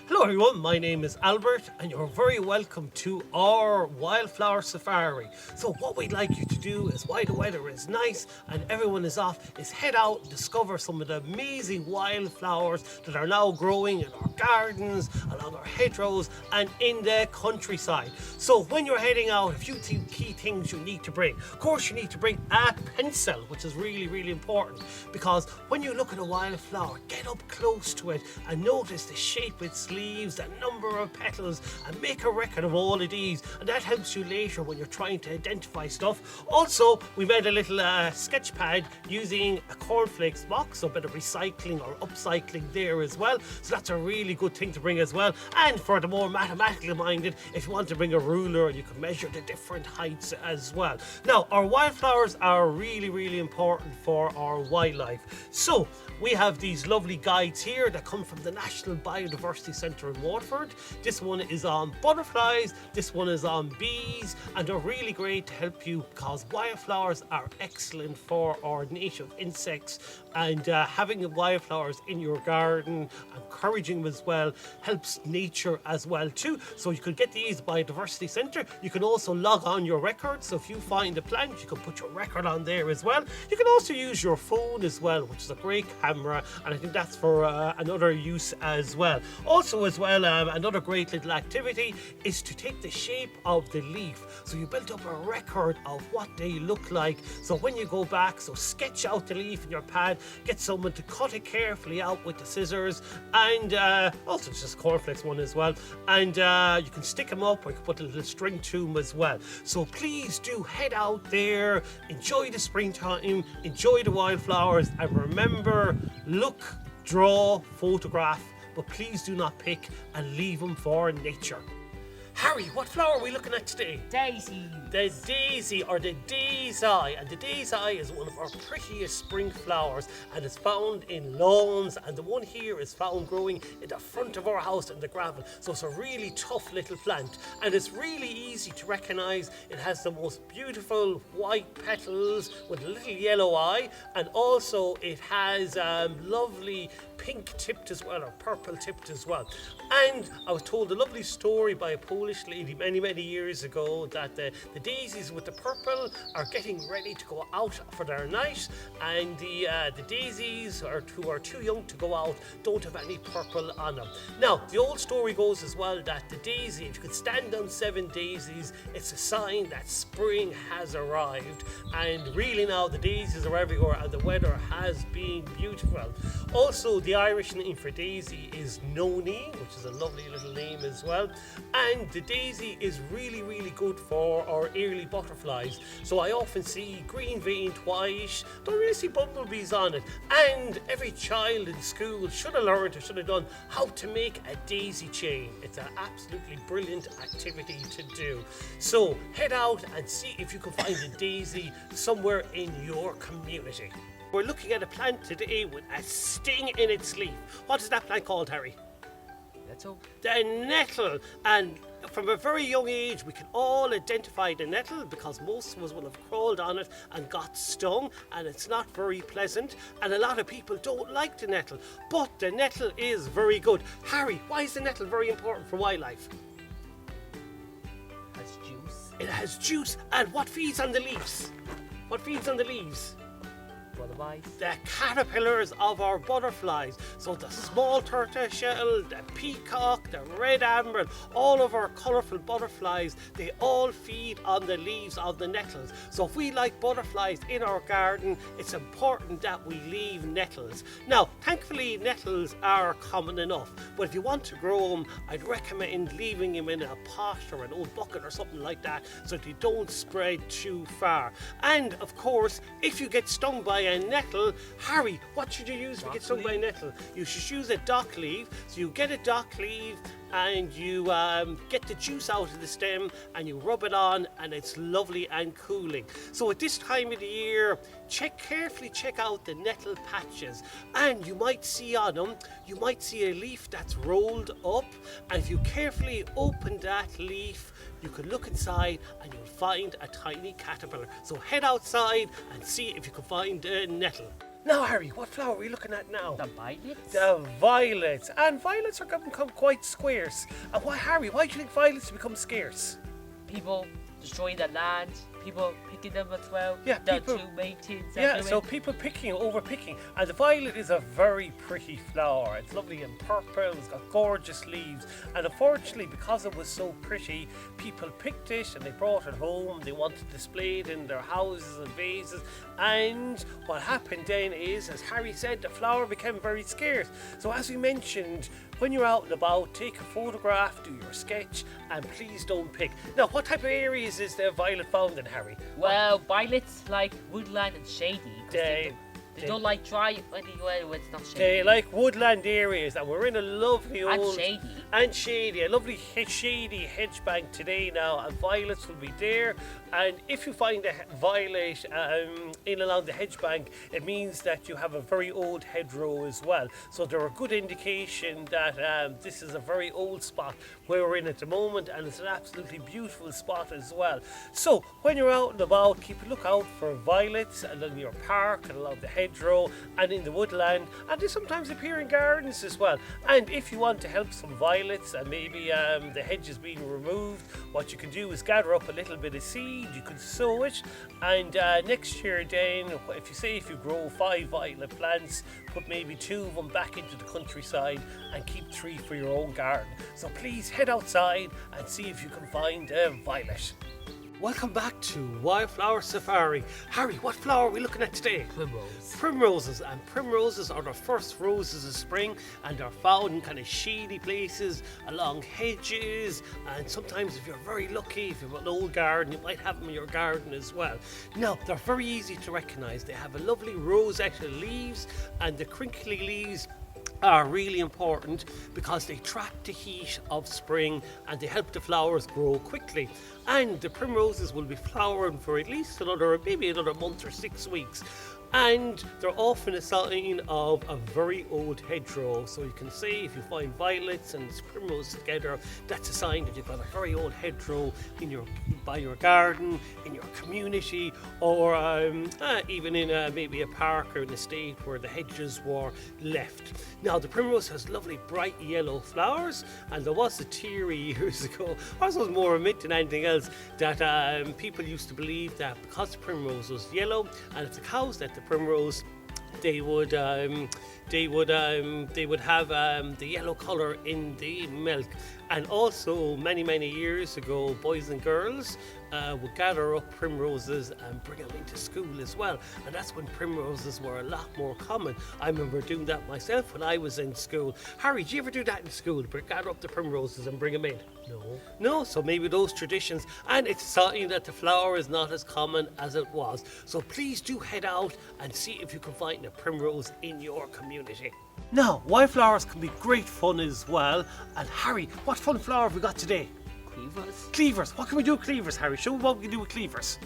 Hello everyone, my name is Albert and you're very welcome to our wildflower safari. So what we'd like you to do is, while the weather is nice and everyone is off, is head out and discover some of the amazing wildflowers that are now growing in our gardens, along our hedgerows and in the countryside. So when you're heading out, a few key things you need to bring. Of course you need to bring a pencil, which is really important, because when you look at a wildflower, get up close to it and notice the shape of its leaves, the number of petals, and make a record of all of these, and that helps you later when you're trying to identify stuff. Also, we made a little sketch pad using a cornflakes box, so a bit of recycling or upcycling there as well, so that's a really good thing to bring as well. And for the more mathematically minded, if you want to bring a ruler, you can measure the different heights as well. Now, our wildflowers are really important for our wildlife, so we have these lovely guides here that come from the National Biodiversity Centre in Waterford. This one is on butterflies, this one is on bees, and they're really great to help you because wildflowers are excellent for our native insects, and having wildflowers in your garden, encouraging them as well, helps nature as well too. So you could get these Biodiversity Centre. You can also log on your record, so if you find a plant you can put your record on there as well. You can also use your phone as well, which is a great camera, and I think that's for another use as well. Also as well, another great little activity is to take the shape of the leaf, so you build up a record of what they look like. So when you go back, so sketch out the leaf in your pad, get someone to cut it carefully out with the scissors, and also just cornflakes one as well, and you can stick them up, or you can put a little string to them as well. So please do head out there, enjoy the springtime, enjoy the wildflowers, and remember, look, draw, photograph, but please do not pick, and leave them for nature. Harry, what flower are we looking at today? Daisy. The daisy, or the day's eye, and the day's eye is one of our prettiest spring flowers, and it's found in lawns, and the one here is found growing in the front of our house in the gravel. So it's a really tough little plant, and it's really easy to recognise. It has the most beautiful white petals with a little yellow eye, and also it has lovely pink tipped as well, or purple tipped as well. And I was told a lovely story by a Polish lady many years ago that the daisies with the purple are getting ready to go out for their night, and the daisies who are too young to go out don't have any purple on them. Now, the old story goes as well that the daisy, if you could stand on 7 daisies, it's a sign that spring has arrived. And really now the daisies are everywhere, and the weather has been beautiful. Also, the Irish name for daisy is Noni, which is a lovely little name as well. And the daisy is really good for our early butterflies. So I often see green veined white, don't really see bumblebees on it. And every child in school should have learned, or should have done, how to make a daisy chain. It's an absolutely brilliant activity to do. So head out and see if you can find a daisy somewhere in your community. We're looking at a plant today with a sting in its leaf. What is that plant called, Harry? Nettle. The nettle. And from a very young age we can all identify the nettle because most of us will have crawled on it and got stung, and it's not very pleasant, and a lot of people don't like the nettle, but the nettle is very good. Harry, why is the nettle very important for wildlife? It has juice. It has juice. And what feeds on the leaves? What feeds on the leaves? Butterflies. The caterpillars of our butterflies. So the small tortoiseshell, the peacock, the red amber, and all of our colourful butterflies, they all feed on the leaves of the nettles. So if we like butterflies in our garden, it's important that we leave nettles. Now, thankfully nettles are common enough, but if you want to grow them, I'd recommend leaving them in a pot or an old bucket or something like that, so they don't spread too far. And of course, if you get stung by a nettle, Harry, what should you use if you get stung by a nettle? You should use a dock leaf. So you get a dock leaf and you get the juice out of the stem and you rub it on, and it's lovely and cooling. So at this time of the year, carefully check out the nettle patches, and you might see on them, you might see a leaf that's rolled up, and if you carefully open that leaf, you can look inside and you'll find a tiny caterpillar. So head outside and see if you can find a nettle. Now, Harry, what flower are we looking at now? The violets? The violets. And violets are going to become quite scarce. And why, Harry, why do you think violets become scarce? People destroying the land, people picking them as well. Yeah, the people- two main things. Yeah, so people over picking. And the violet is a very pretty flower. It's lovely in purple, it's got gorgeous leaves. And unfortunately, because it was so pretty, people picked it and they brought it home. They wanted to display it in their houses and vases. And what happened then is, as Harry said, the flower became very scarce. So as we mentioned, when you're out and about, take a photograph, do your sketch, and please don't pick. Now, what type of areas is the violet found in, Harry? Well, violets like woodland and shady. 'Cause They- they don't like dry anywhere where it's not shady. They like woodland areas, and we're in a lovely old And shady. a lovely shady hedge bank today now, and violets will be there. And if you find a violet in along the hedge bank, it means that you have a very old hedgerow as well. So they're a good indication that this is a very old spot where we're in at the moment, and it's an absolutely beautiful spot as well. So when you're out and about, keep a lookout for violets and in your park and along the hedgerow and in the woodland, and they sometimes appear in gardens as well. And if you want to help some violets and maybe the hedge is being removed, what you can do is gather up a little bit of seed. You can sow it, and next year then, if you grow 5 violet plants, put maybe 2 of them back into the countryside and keep 3 for your own garden. So please head outside and see if you can find a violet. Welcome back to Wildflower Safari. Harry, what flower are we looking at today? Primrose. Primroses, and primroses are the first roses of spring, and they're found in kind of shady places along hedges, and sometimes if you're very lucky, if you've an old garden, you might have them in your garden as well. Now, they're very easy to recognize. They have a lovely rosette of leaves, and the crinkly leaves are really important because they trap the heat of spring and they help the flowers grow quickly. And the primroses will be flowering for at least maybe another month or 6 weeks. And they're often a sign of a very old hedgerow. So you can say if you find violets and primroses together, that's a sign that you've got a very old hedgerow by your garden, in your community, or even in maybe a park or an estate where the hedges were left. Now the primrose has lovely bright yellow flowers, and there was a theory years ago, I suppose it was more a myth than anything else, that people used to believe that because the primrose was yellow, and if the cows that the primrose, they would have the yellow color in the milk. And also many years ago, boys and girls would gather up primroses and bring them into school as well, and that's when primroses were a lot more common. I remember doing that myself when I was in school. Harry, did you ever do that in school, gather up the primroses and bring them in? No, so maybe those traditions, and it's something that the flower is not as common as it was. So please do head out and see if you can find a primrose in your community. Now, wildflowers can be great fun as well. And Harry, what fun flower have we got today? Cleavers. Cleavers. What can we do with cleavers, Harry? Show me what we can do with cleavers.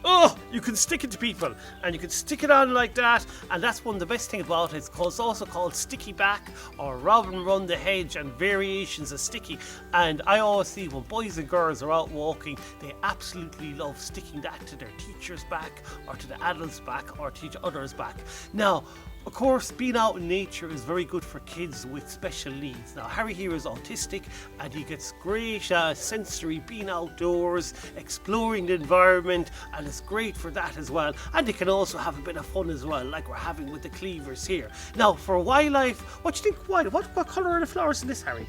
Oh, you can stick it to people, and you can stick it on like that, and that's one of the best things about it. It's also called sticky back, or robin run the hedge, and variations of sticky. And I always see when boys and girls are out walking, they absolutely love sticking that to their teacher's back, or to the adult's back, or to each other's back. Now, of course, being out in nature is very good for kids with special needs. Now, Harry here is autistic, and he gets great sensory being outdoors, exploring the environment, and it's great for that as well. And they can also have a bit of fun as well, like we're having with the cleavers here. Now, for wildlife, what do you think? What colour are the flowers in this, Harry?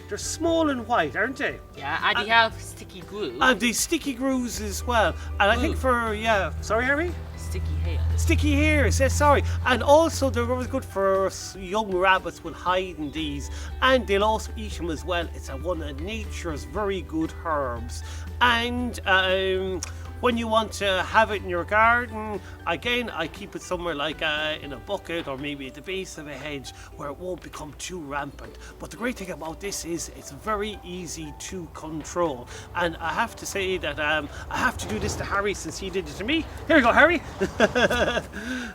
They're small and white, aren't they? Yeah, and they have sticky glue. And they sticky grooves as well. And I think sorry, Harry? Sticky hair. Sticky hairs, yes, sorry. And also they're very good for young rabbits will hide in these, and they'll also eat them as well. It's one of nature's very good herbs. And when you want to have it in your garden, again, I keep it somewhere like in a bucket, or maybe at the base of a hedge where it won't become too rampant. But the great thing about this is it's very easy to control. And I have to say that I have to do this to Harry since he did it to me. Here you go, Harry.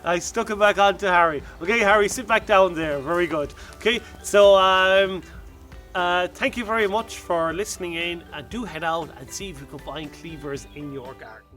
I stuck it back onto Harry. Okay, Harry, sit back down there. Very good. Okay, so thank you very much for listening in, and do head out and see if you can find cleavers in your garden.